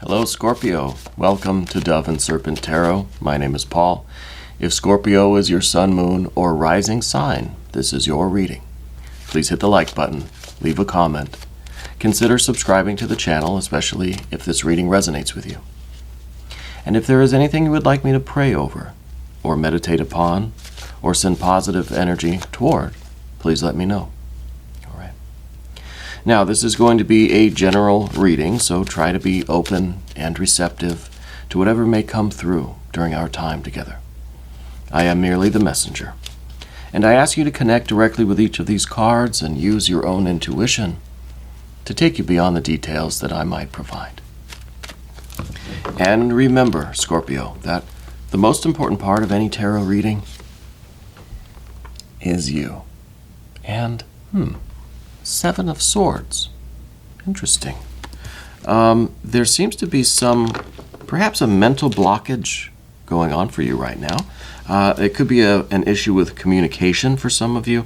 Hello Scorpio, welcome to Dove and Serpent Tarot. My name is Paul. If Scorpio is your sun, moon, or rising sign, this is your reading. Please hit the like button, leave a comment. Consider subscribing to the channel, especially if this reading resonates with you. And if there is anything you would like me to pray over, or meditate upon, or send positive energy toward, please let me know. Now, this is going to be a general reading, so try to be open and receptive to whatever may come through during our time together. I am merely the messenger, and I ask you to connect directly with each of these cards and use your own intuition to take you beyond the details that I might provide. And remember, Scorpio, that the most important part of any tarot reading is you. And, Seven of Swords. Interesting. There seems to be perhaps a mental blockage going on for you right now. It could be an issue with communication for some of you.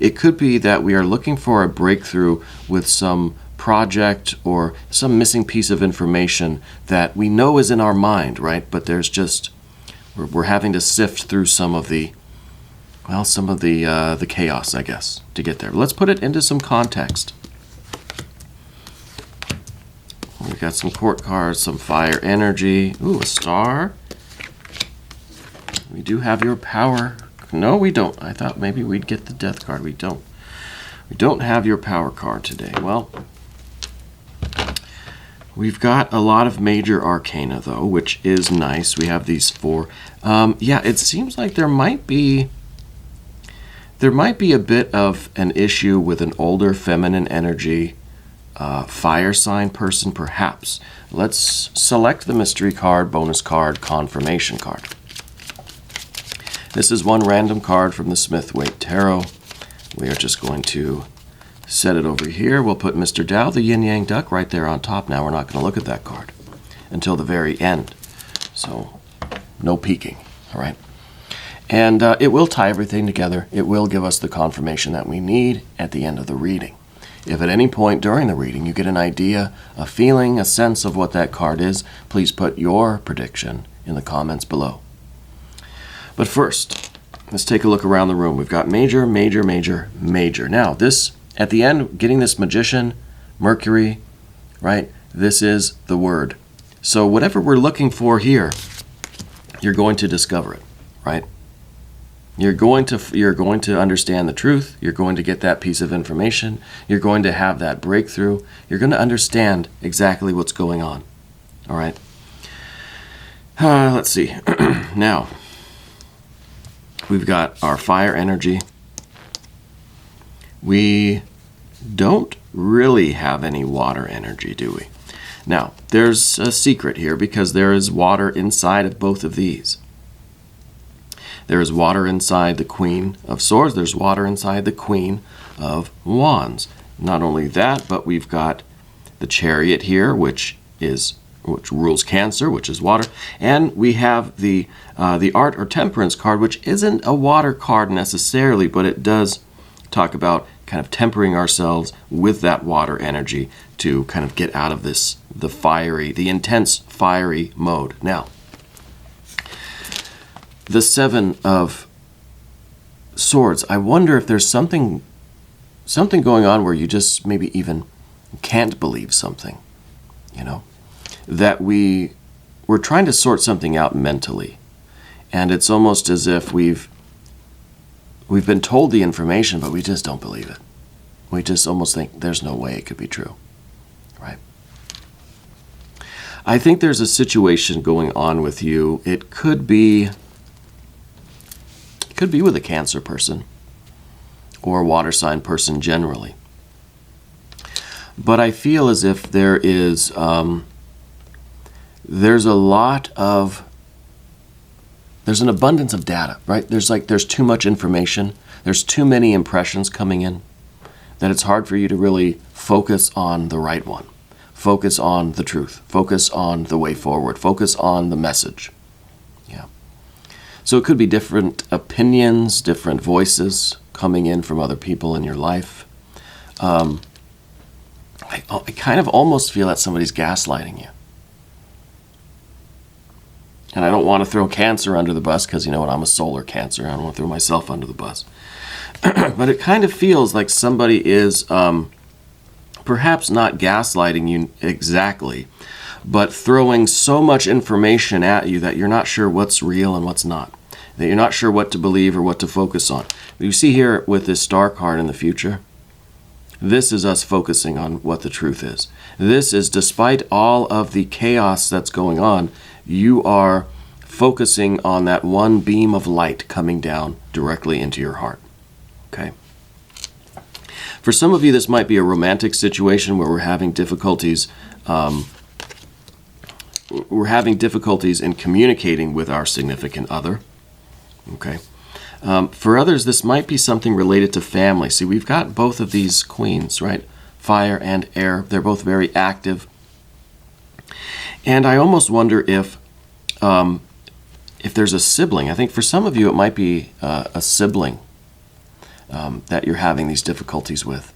It could be that we are looking for a breakthrough with some project or some missing piece of information that we know is in our mind, right? But there's we're having to sift through some of the chaos, I guess, to get there. Let's put it into some context. We've got some court cards, some fire energy. Ooh, a star. We do have your power. No, we don't. I thought maybe we'd get the death card. We don't. We don't have your power card today. Well, we've got a lot of major arcana, though, which is nice. We have these four. Yeah, it seems like there might be a bit of an issue with an older feminine energy fire sign person, perhaps. Let's select the mystery card, bonus card, confirmation card. This is one random card from the Smith-Waite Tarot. We are just going to set it over here. We'll put Mr. Tao, the yin-yang duck, right there on top. Now we're not going to look at that card until the very end. So no peeking, all right? And it will tie everything together. It will give us the confirmation that we need at the end of the reading. If at any point during the reading you get an idea, a feeling, a sense of what that card is, please put your prediction in the comments below. But first, let's take a look around the room. We've got major, major, major, major. Now, this, at the end, getting this magician, Mercury, right? This is the word. So whatever we're looking for here, you're going to discover it, right? You're going to understand the truth. You're going to get that piece of information. You're going to have that breakthrough. You're going to understand exactly what's going on. All right. Let's see. Now, we've got our fire energy. We don't really have any water energy, do we? Now, there's a secret here because there is water inside of both of these. There is water inside the Queen of Swords. There's water inside the Queen of Wands. Not only that, but we've got the Chariot here, which rules Cancer, which is water. And we have the Art or Temperance card, which isn't a water card necessarily, but it does talk about kind of tempering ourselves with that water energy to kind of get out of the intense fiery mode. Now, the Seven of Swords, I wonder if there's something going on where you just maybe even can't believe something, that we're trying to sort something out mentally. And it's almost as if we've been told the information, but we just don't believe it. We just almost think there's no way it could be true, right? I think there's a situation going on with you. It could be with a Cancer person or a water sign person generally. But I feel as if there's an abundance of data, right? There's too much information. There's too many impressions coming in that it's hard for you to really focus on the right one. Focus on the truth. Focus on the way forward. Focus on the message. Yeah. So it could be different opinions, different voices coming in from other people in your life. I kind of almost feel that somebody's gaslighting you. And I don't want to throw Cancer under the bus because, you know what, I'm a solar Cancer. I don't want to throw myself under the bus. But it kind of feels like somebody is perhaps not gaslighting you exactly, but throwing so much information at you that you're not sure what's real and what's not. That you're not sure what to believe or what to focus on. You see here with this Star card in the future, this is us focusing on what the truth is. This is, despite all of the chaos that's going on, you are focusing on that one beam of light coming down directly into your heart. Okay? For some of you, this might be a romantic situation where we're having difficulties in communicating with our significant other. Okay. For others, this might be something related to family. See, we've got both of these queens, right? Fire and air. They're both very active. And I almost wonder if there's a sibling. I think for some of you, it might be a sibling that you're having these difficulties with.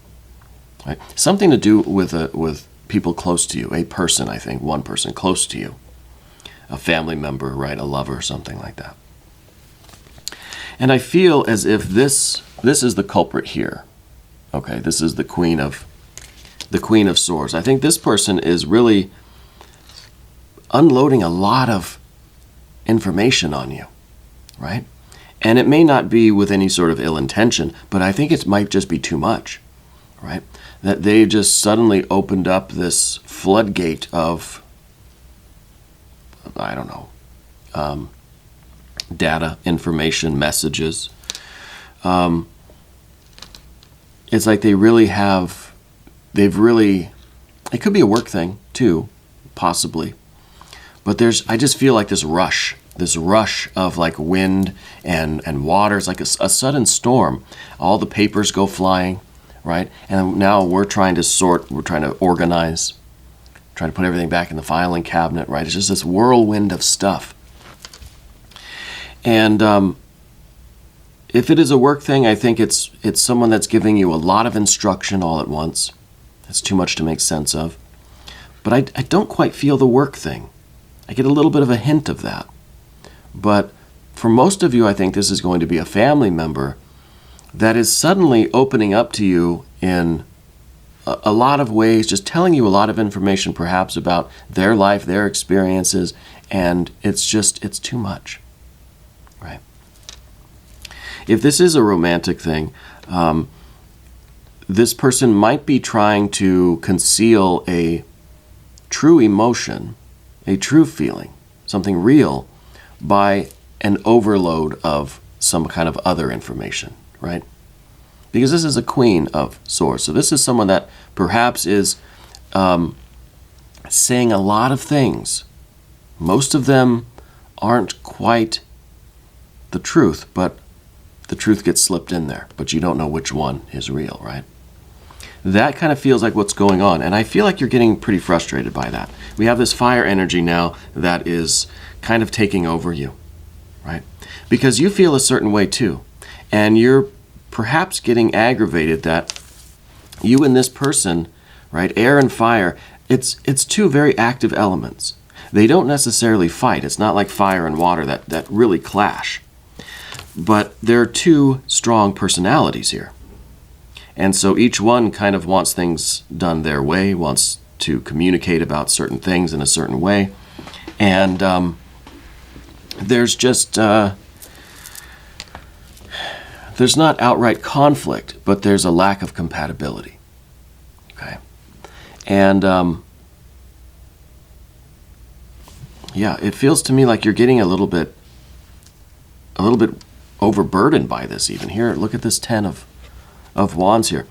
Right? Something to do with people close to you. A person, I think. One person close to you. A family member, right? A lover, something like that. And I feel as if this is the culprit here. Okay, this is the Queen of Swords. I think this person is really unloading a lot of information on you, right? And it may not be with any sort of ill intention, but I think it might just be too much, right? That they just suddenly opened up this floodgate of, I don't know, data, information, messages. It's like it could be a work thing too, possibly. But I just feel like this rush of like wind and water. It's like a sudden storm. All the papers go flying, right? And now we're trying to organize, trying to put everything back in the filing cabinet, right? It's just this whirlwind of stuff. And if it is a work thing, I think it's someone that's giving you a lot of instruction all at once. It's too much to make sense of. But I don't quite feel the work thing. I get a little bit of a hint of that. But for most of you, I think this is going to be a family member that is suddenly opening up to you in a lot of ways, just telling you a lot of information perhaps about their life, their experiences, and it's too much. Right. If this is a romantic thing, this person might be trying to conceal a true emotion, a true feeling, something real, by an overload of some kind of other information, right? Because this is a Queen of Swords. So this is someone that perhaps is saying a lot of things. Most of them aren't quite the truth, but the truth gets slipped in there, but you don't know which one is real, right? That kind of feels like what's going on, and I feel like you're getting pretty frustrated by that. We have this fire energy now that is kind of taking over you, right? Because you feel a certain way too, and you're perhaps getting aggravated that you and this person, right, air and fire, it's two very active elements. They don't necessarily fight. It's not like fire and water that really clash. But there are two strong personalities here. And so each one kind of wants things done their way, wants to communicate about certain things in a certain way. And there's just, there's not outright conflict, but there's a lack of compatibility. Okay. And yeah, it feels to me like you're getting a little bit overburdened by this even. Here, look at this 10 of Wands here.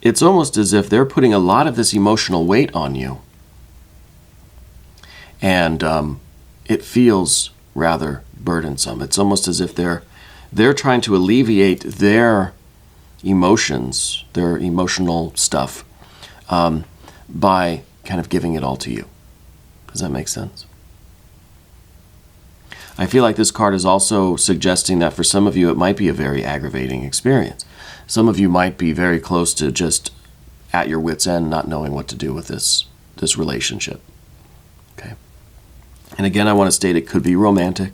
It's almost as if they're putting a lot of this emotional weight on you. And it feels rather burdensome. It's almost as if they're trying to alleviate their emotions, their emotional stuff, by kind of giving it all to you. Does that make sense? I feel like this card is also suggesting that for some of you it might be a very aggravating experience. Some of you might be very close to just at your wit's end, not knowing what to do with this relationship. Okay. And again, I want to state it could be romantic.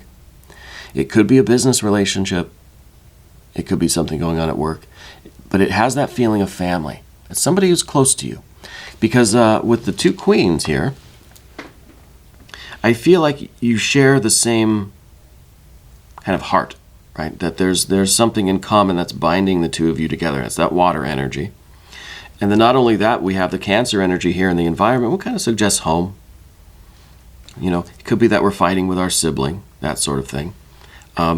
It could be a business relationship. It could be something going on at work. But it has that feeling of family. It's somebody who's close to you. Because with the 2 queens here, I feel like you share the same kind of heart, right? That there's something in common that's binding the 2 of you together. It's that water energy. And then not only that, we have the Cancer energy here in the environment, which kind of suggests home. It could be that we're fighting with our sibling, that sort of thing.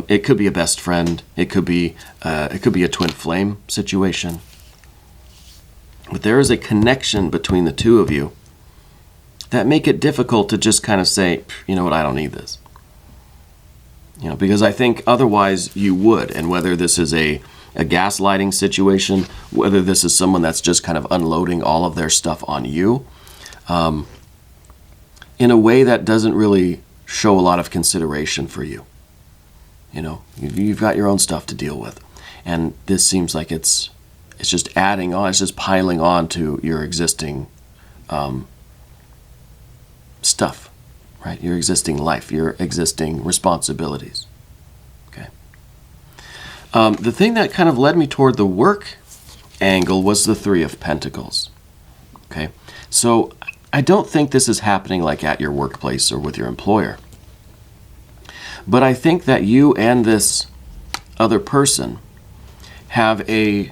It could be a best friend. It could be a twin flame situation. But there is a connection between the 2 of you that make it difficult to just kind of say, you know what, I don't need this. Because I think otherwise you would. And whether this is a gaslighting situation, whether this is someone that's just kind of unloading all of their stuff on you, in a way that doesn't really show a lot of consideration for you. You've got your own stuff to deal with. And this seems like it's just adding on, it's just piling on to your existing stuff, right? Your existing life, your existing responsibilities. Okay. The thing that kind of led me toward the work angle was the 3 of Pentacles. Okay. So I don't think this is happening like at your workplace or with your employer. But I think that you and this other person have you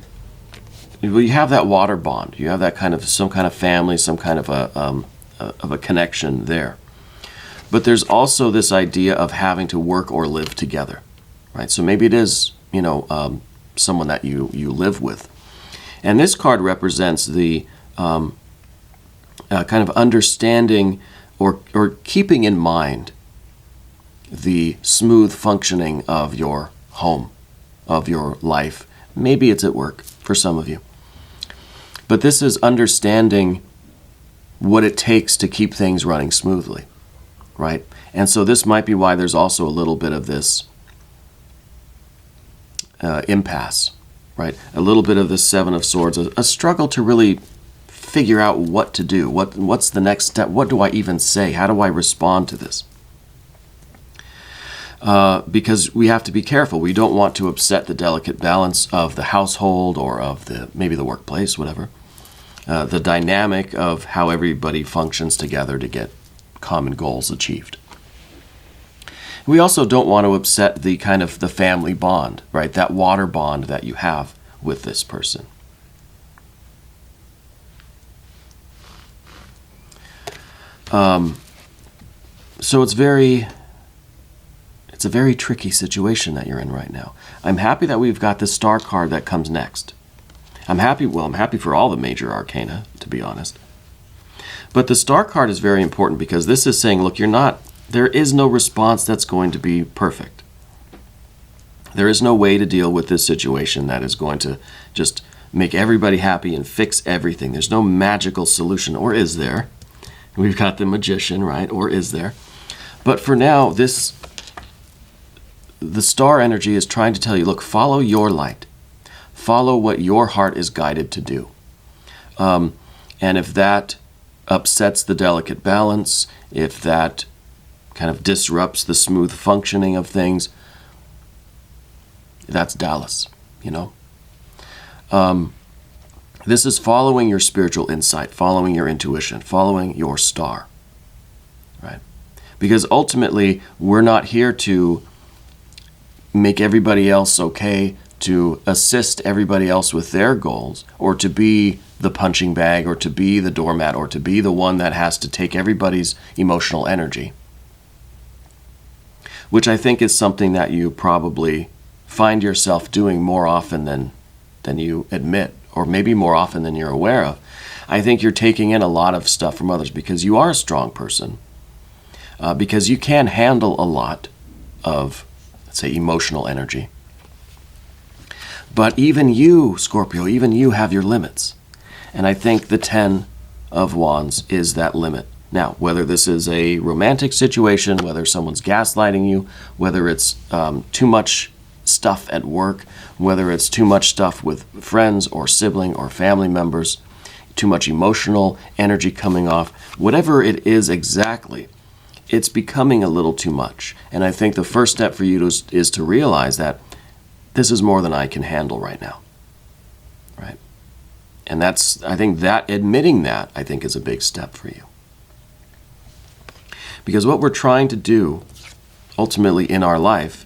have that water bond. You have that kind of some kind of family, some kind of a connection there. But there's also this idea of having to work or live together, right? So maybe it is, someone that you live with. And this card represents the kind of understanding or keeping in mind the smooth functioning of your home, of your life. Maybe it's at work for some of you. But this is understanding what it takes to keep things running smoothly, right? And so this might be why there's also a little bit of this impasse, right? A little bit of the 7 of Swords, a struggle to really figure out what to do. What's the next step? What do I even say? How do I respond to this? Because we have to be careful. We don't want to upset the delicate balance of the household or of maybe the workplace, whatever. The dynamic of how everybody functions together to get common goals achieved. We also don't want to upset the kind of the family bond, right? That water bond that you have with this person. So it's a very tricky situation that you're in right now. I'm happy that we've got this Star card that comes next. I'm happy for all the major arcana, to be honest. But the Star card is very important because this is saying, look, there is no response that's going to be perfect. There is no way to deal with this situation that is going to just make everybody happy and fix everything. There's no magical solution, or is there? We've got the Magician, right? Or is there? But for now, the Star energy is trying to tell you, look, follow your light. Follow what your heart is guided to do. And if that upsets the delicate balance, if that kind of disrupts the smooth functioning of things, that's Dallas, This is following your spiritual insight, following your intuition, following your star, right? Because ultimately, we're not here to make everybody else okay, to assist everybody else with their goals, or to be the punching bag, or to be the doormat, or to be the one that has to take everybody's emotional energy. Which I think is something that you probably find yourself doing more often than you admit, or maybe more often than you're aware of. I think you're taking in a lot of stuff from others because you are a strong person, because you can handle a lot of, let's say, emotional energy. But even you, Scorpio, even you have your limits. And I think the 10 of Wands is that limit. Now, whether this is a romantic situation, whether someone's gaslighting you, whether it's too much stuff at work, whether it's too much stuff with friends or sibling or family members, too much emotional energy coming off, whatever it is exactly, it's becoming a little too much. And I think the first step for you is to realize that this is more than I can handle right now. Right? And I think that admitting that, I think, is a big step for you. Because what we're trying to do ultimately in our life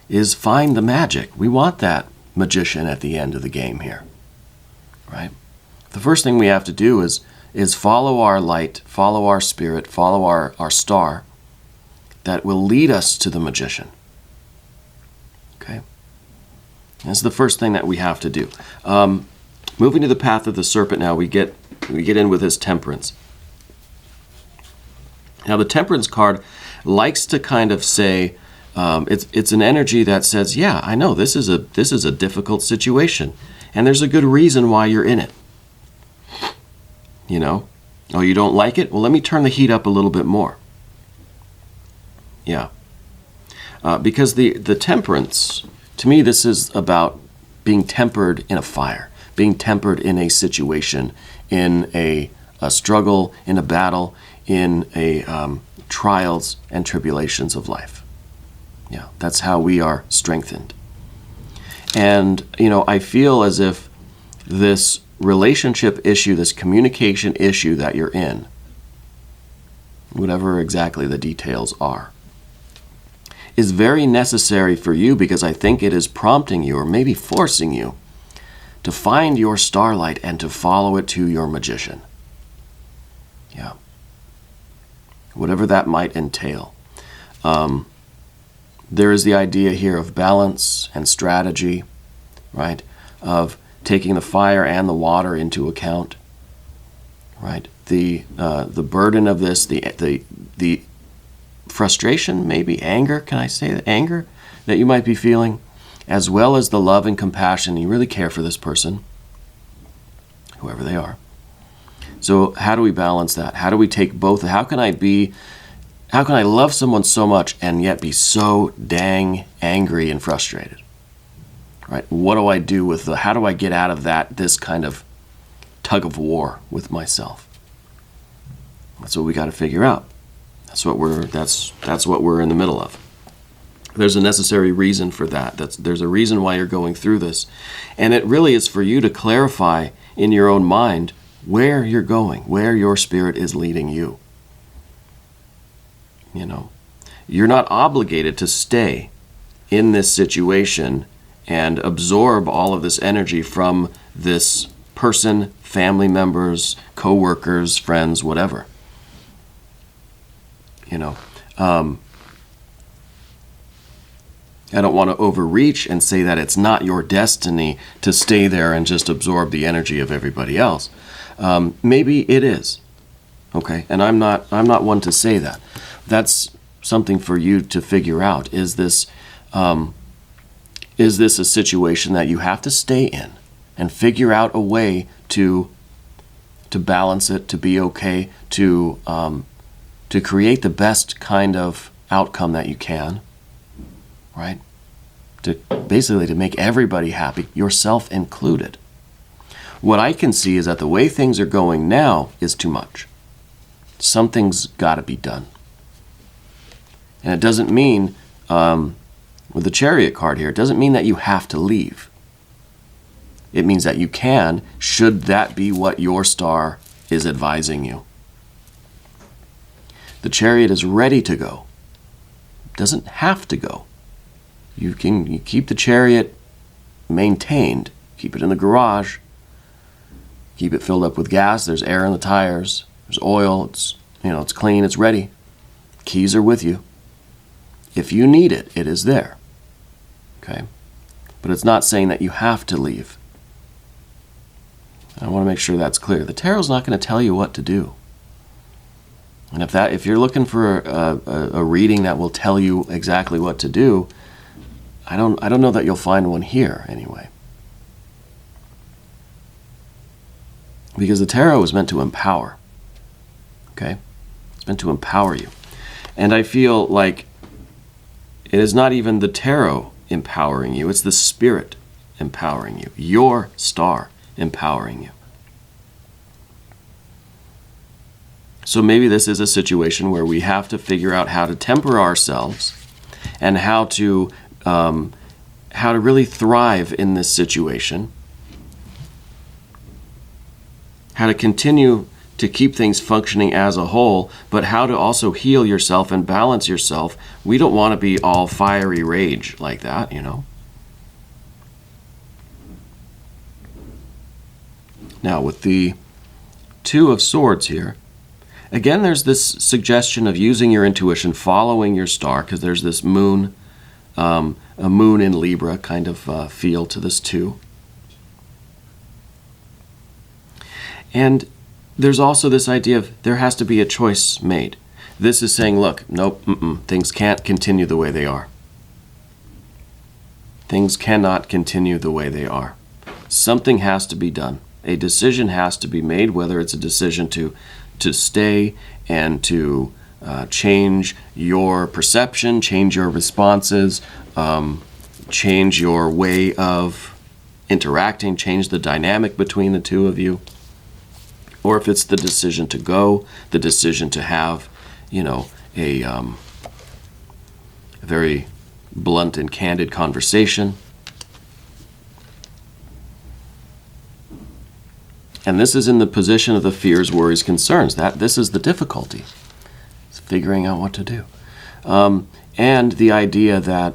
is find the magic. We want that magician at the end of the game here. Right? The first thing we have to do is follow our light, follow our spirit, follow our star that will lead us to the magician. Okay? That's the first thing that we have to do. Moving to the path of the serpent now, we get in with his temperance. Now the temperance card likes to kind of say, it's an energy that says, yeah, I know this is a difficult situation, and there's a good reason why you're in it. You know? Oh, you don't like it? Well, let me turn the heat up a little bit more. Yeah. Because the temperance, to me, this is about being tempered in a fire, being tempered in a situation, in a struggle, in a battle, in trials and tribulations of life. Yeah, that's how we are strengthened. And, I feel as if this relationship issue, this communication issue that you're in, whatever exactly the details are, is very necessary for you, because I think it is prompting you, or maybe forcing you, to find your starlight and to follow it to your magician. Yeah. Whatever that might entail. There is the idea here of balance and strategy, right? Of taking the fire and the water into account, right? The burden of this, the frustration, maybe anger, can I say that? Anger that you might be feeling, as well as the love and compassion. You really care for this person, whoever they are. So how do we balance that? How do we take both? How can I love someone so much and yet be so dang angry and frustrated? Right? What do I do with how do I get out of this kind of tug of war with myself? That's what we got to figure out. That's what we're in the middle of. There's a necessary reason for that. There's a reason why you're going through this. And it really is for you to clarify in your own mind where you're going, where your spirit is leading you. You're not obligated to stay in this situation and absorb all of this energy from this person, family members, co-workers, friends, whatever. I don't want to overreach and say that it's not your destiny to stay there and just absorb the energy of everybody else. Maybe it is. Okay, and I'm not one to say that. That's something for you to figure out. Is this a situation that you have to stay in and figure out a way to balance it, to be okay, to create the best kind of outcome that you can, right? To make everybody happy, yourself included. What I can see is that the way things are going now is too much. Something's got to be done. And it doesn't mean, with the Chariot card here, it doesn't mean that you have to leave. It means that you can, should that be what your star is advising you. The Chariot is ready to go. It doesn't have to go. You keep the Chariot maintained. Keep it in the garage. Keep it filled up with gas. There's air in the tires. There's oil. It's clean. It's ready. Keys are with you. If you need it, it is there. Okay? But it's not saying that you have to leave. I want to make sure that's clear. The tarot's not going to tell you what to do. And if you're looking for a reading that will tell you exactly what to do, I don't know that you'll find one here anyway. Because the tarot is meant to empower. Okay? It's meant to empower you. And I feel like it is not even the tarot empowering you, it's the spirit empowering you. Your star empowering you. So maybe this is a situation where we have to figure out how to temper ourselves and how to really thrive in this situation, how to continue to keep things functioning as a whole, but how to also heal yourself and balance yourself. We don't want to be all fiery rage like that, you know. Now with the Two of Swords here, again there's this suggestion of using your intuition, following your star, because there's this moon, a moon in Libra kind of feel to this too. And there's also this idea of there has to be a choice made. This is saying, look, nope, things can't continue the way they are. Things cannot continue the way they are. Something has to be done. A decision has to be made, whether it's a decision to stay and to change your perception, change your responses, change your way of interacting, change the dynamic between the two of you. Or if it's the decision to go, the decision to have, you know, a very blunt and candid conversation. And this is in the position of the fears, worries, concerns. This is the difficulty. It's figuring out what to do. And the idea that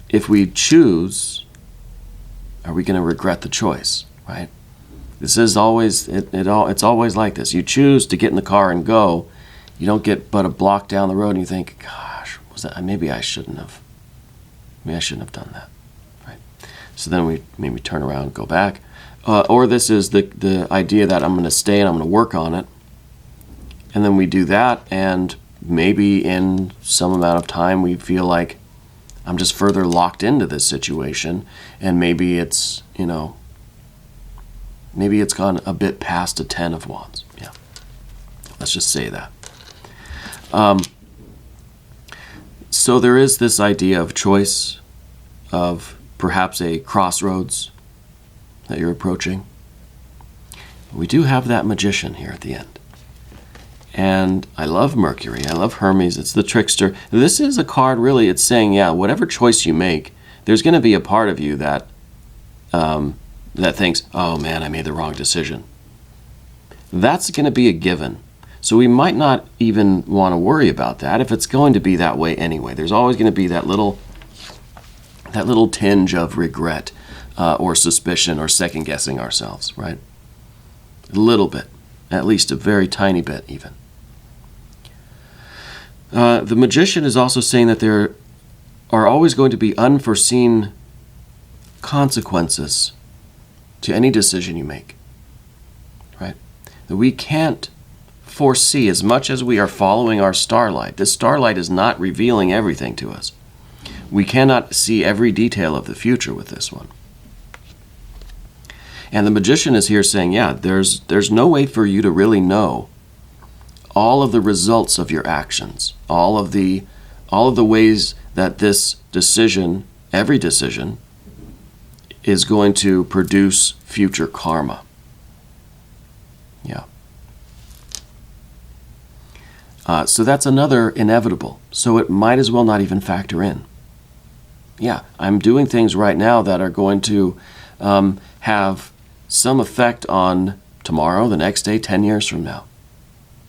if we choose, are we going to regret the choice, right? This is always, it's always like this. You choose to get in the car and go. You don't get but a block down the road and you think, gosh, maybe I shouldn't have done that, right? So then we maybe turn around and go back. Or this is the idea that I'm going to stay and I'm going to work on it. And then we do that, and maybe in some amount of time we feel like I'm just further locked into this situation, and maybe it's, you know, maybe it's gone a bit past a 10 of Wands. Yeah, let's just say that. So there is this idea of choice, of perhaps a crossroads that you're approaching. We do have that Magician here at the end. And I love Mercury. I love Hermes. It's the trickster. This is a card, really, it's saying, yeah, whatever choice you make, there's going to be a part of you that that thinks, oh man, I made the wrong decision. That's going to be a given. So we might not even want to worry about that if it's going to be that way anyway. There's always going to be that little tinge of regret or suspicion or second guessing ourselves, right? A little bit, at least a very tiny bit even. The Magician is also saying that there are always going to be unforeseen consequences to any decision you make, right? That we can't foresee, as much as we are following our starlight. This starlight is not revealing everything to us. We cannot see every detail of the future with this one. And the Magician is here saying, yeah, there's no way for you to really know all of the results of your actions, all of the ways that this decision, every decision, is going to produce future karma. Yeah. So that's another inevitable. So it might as well not even factor in. Yeah, I'm doing things right now that are going to have some effect on tomorrow, the next day, 10 years from now.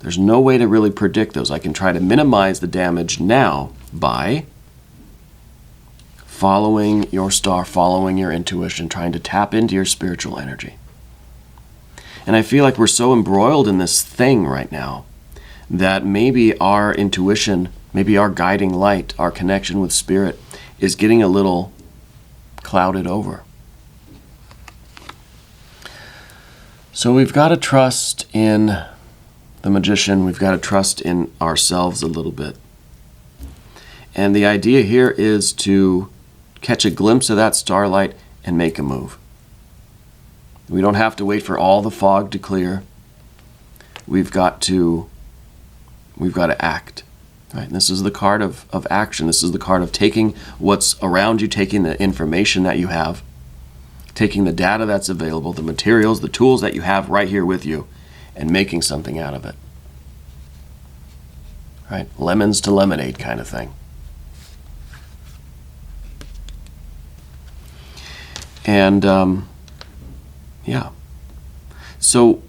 There's no way to really predict those. I can try to minimize the damage now by following your star, following your intuition, trying to tap into your spiritual energy. And I feel like we're so embroiled in this thing right now that maybe our intuition, maybe our guiding light, our connection with spirit is getting a little clouded over. So we've got to trust in the Magician. We've got to trust in ourselves a little bit. And the idea here is to catch a glimpse of that starlight and make a move. We don't have to wait for all the fog to clear. We've got to act. Right? And this is the card of action. This is the card of taking what's around you, taking the information that you have, taking the data that's available, the materials, the tools that you have right here with you, and making something out of it. right? Lemons to lemonade kind of thing. And, yeah. So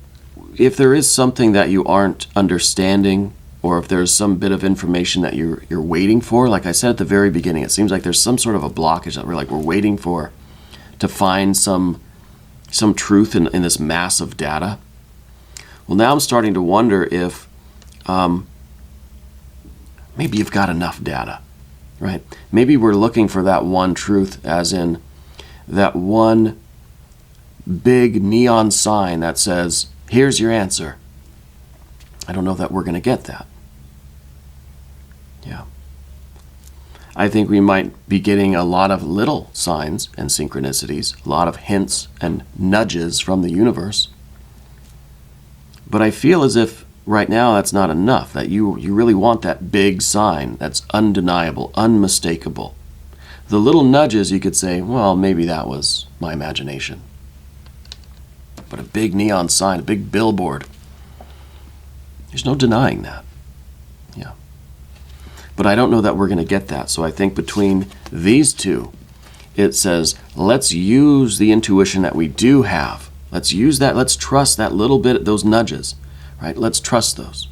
if there is something that you aren't understanding, or if there's some bit of information that you're waiting for, like I said at the very beginning, it seems like there's some sort of a blockage that we're waiting for to find some truth in this mass of data. Well, now I'm starting to wonder if maybe you've got enough data, right? Maybe we're looking for that one truth, as in that one big neon sign that says, here's your answer. I don't know that we're going to get that. Yeah. I think we might be getting a lot of little signs and synchronicities, a lot of hints and nudges from the universe. But I feel as if right now that's not enough, that you really want that big sign that's undeniable, unmistakable. The little nudges, you could say, well, maybe that was my imagination. But a big neon sign, a big billboard, there's no denying that. Yeah. But I don't know that we're going to get that. So I think between these two, it says, let's use the intuition that we do have. Let's use that. Let's trust that little bit, those nudges, right? Let's trust those.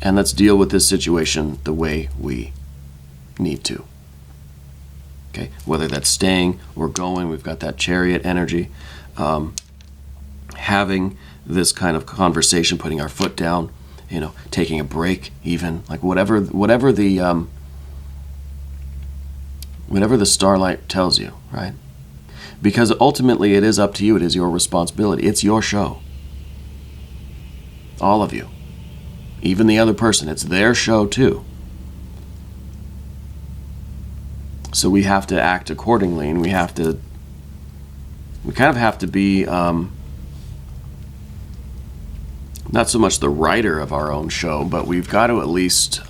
And let's deal with this situation the way we need to. Okay? Whether that's staying or going, we've got that chariot energy. Having this kind of conversation, putting our foot down, taking a break, even like whatever the starlight tells you, right? Because ultimately it is up to you. It is your responsibility. It's your show. All of you, even the other person, it's their show too. So we have to act accordingly, and we kind of have to be not so much the writer of our own show, but we've got to at least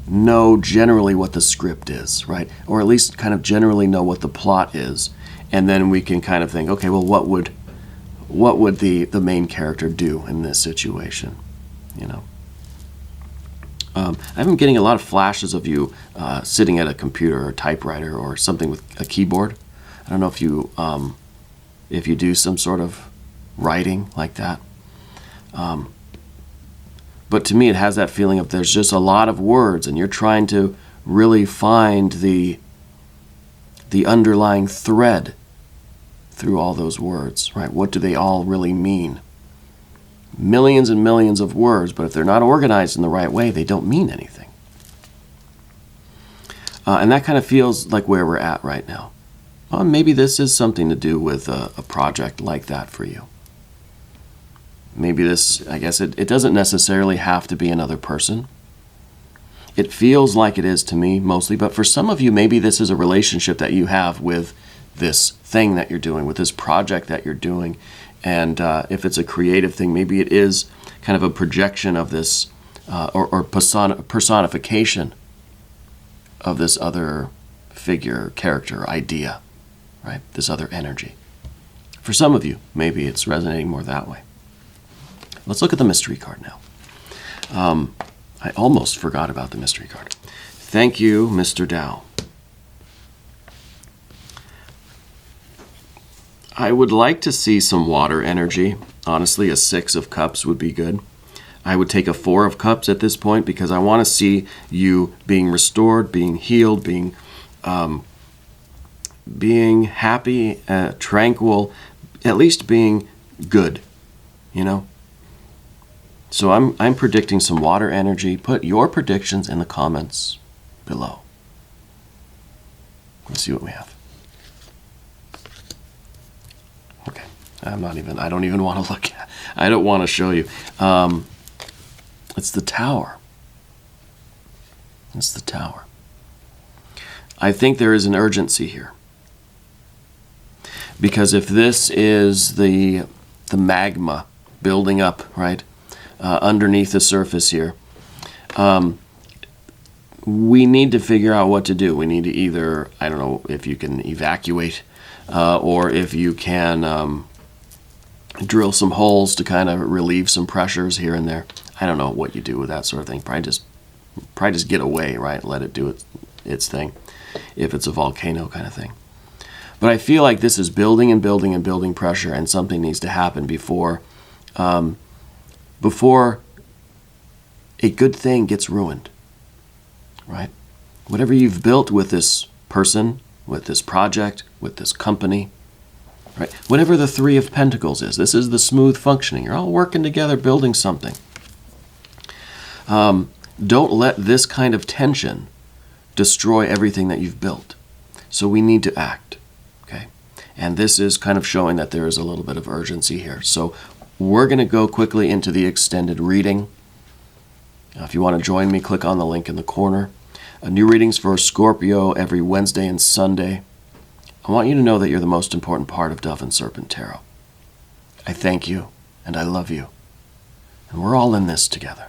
know generally what the script is, right? Or at least kind of generally know what the plot is, and then we can kind of think, okay, well, what would the main character do in this situation? I've been getting a lot of flashes of you sitting at a computer or typewriter or something with a keyboard. I don't know if you do some sort of writing like that. But to me, it has that feeling of there's just a lot of words, and you're trying to really find the underlying thread through all those words, right? What do they all really mean? Millions and millions of words, but if they're not organized in the right way, they don't mean anything. And that kind of feels like where we're at right now. Well, maybe this is something to do with a project like that for you. Maybe this, I guess it doesn't necessarily have to be another person. It feels like it is to me mostly, but for some of you, maybe this is a relationship that you have with this thing that you're doing, with this project that you're doing. And if it's a creative thing, maybe it is kind of a projection of this or personification of this other figure, character, idea, right? This other energy. For some of you, maybe it's resonating more that way. Let's look at the mystery card now. I almost forgot about the mystery card. Thank you, Mr. Dow. I would like to see some water energy. Honestly, a 6 of Cups would be good. I would take a 4 of Cups at this point because I want to see you being restored, being healed, being happy, tranquil, at least being good, So I'm predicting some water energy. Put your predictions in the comments below. Let's see what we have. Okay, I don't even want to look at, I don't want to show you. It's the Tower. It's the Tower. I think there is an urgency here. Because if this is the magma building up, right, underneath the surface here, we need to figure out what to do. We need to either, I don't know if you can evacuate, or if you can drill some holes to kind of relieve some pressures here and there. I don't know what you do with that sort of thing. Probably just get away, right? Let it do its thing, if it's a volcano kind of thing. But I feel like this is building and building and building pressure, and something needs to happen before a good thing gets ruined, right? Whatever you've built with this person, with this project, with this company, right? Whatever the Three of Pentacles is, this is the smooth functioning. You're all working together, building something. Don't let this kind of tension destroy everything that you've built. So we need to act, okay? And this is kind of showing that there is a little bit of urgency here. So we're going to go quickly into the extended reading. Now, if you want to join me, click on the link in the corner. New readings for Scorpio every Wednesday and Sunday. I want you to know that you're the most important part of Dove and Serpent Tarot. I thank you, and I love you. And we're all in this together.